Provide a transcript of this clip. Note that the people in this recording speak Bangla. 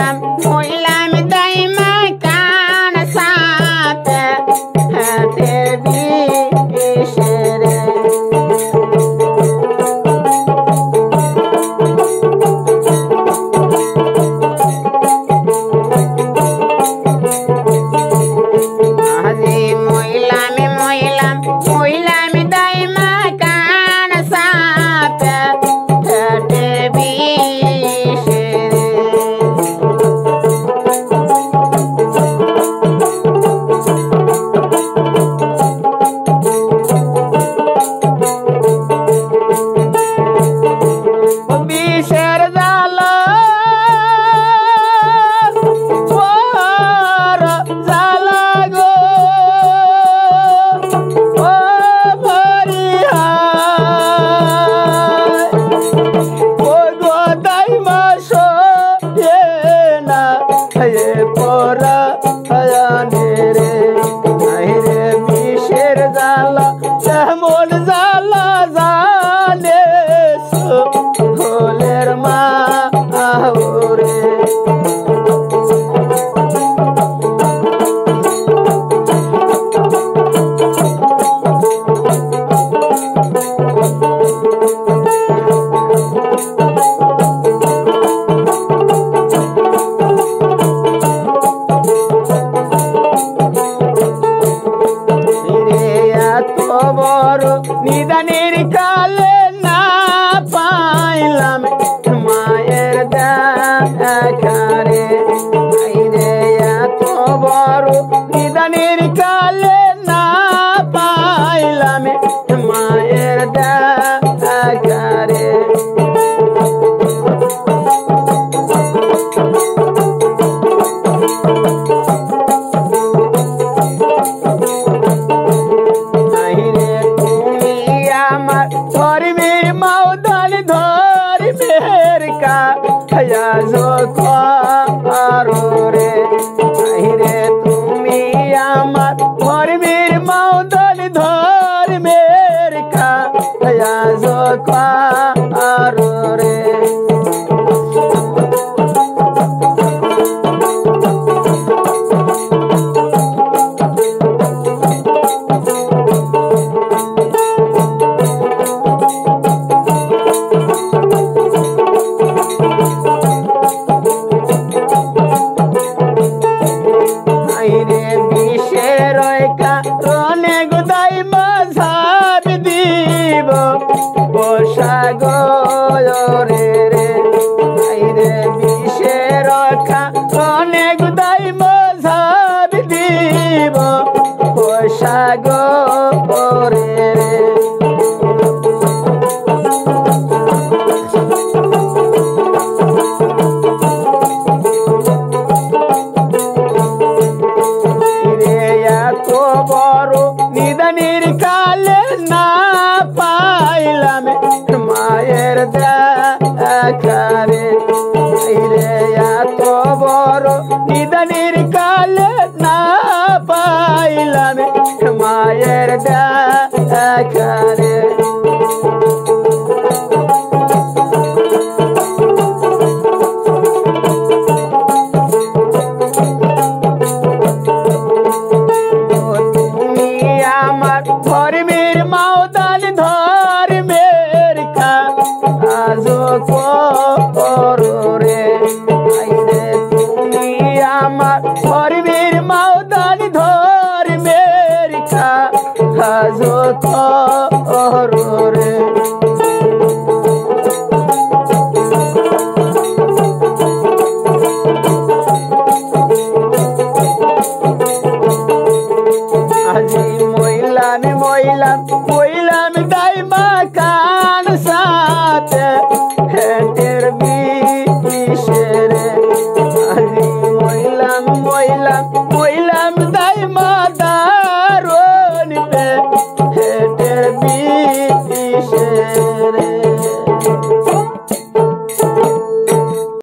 মইলাম মইলাম দাইমা কান সাথে হাতের বিষরে আজি মইলাম মইলাম মইলাম দাইমা কান সাথে হাতের বিষরে বিষের জালা বড় জালা গো ও ফরিহাদ ও গো দাইমা সয়ে না এ পরা হায়ানে রে আইরে বিষের জালা কেমন জালা জানে সোলের মা আহরে এত বড় নিদানের কালে না পাইলাম মায়ের দেখারে আইরে এত বড় নিদানের কালে না পাইলাম মায়ের দেখারে আমার ধর্মের মাওদান ধর্মের কাজ রে আইরে তুমি আমার ধর্মের মাওদান ধর্মের কাজ রে আইরে বিষের কারণে গোদাই মাঝার দিব বসা গরে রে আইরে বিষের কারণে গোদাই মাঝার দিব বসা গরে রে এত বড় নিদানের কালে না পাইলাম মায়ের দেখারে আইরে এত বড় নিদানের কালে না পাইলাম মায়ের দেখারে আমার ধর্মের মাওদান ধর্মের কাজ রে আইরে তুমি আমার ধর্মের মাওদান ধর্মের কাজ রে আজি মইলাম মইলাম মইলাম দাইমা কান সাথে হেটের বিষরে আজি মইলাম মইলাম মইলাম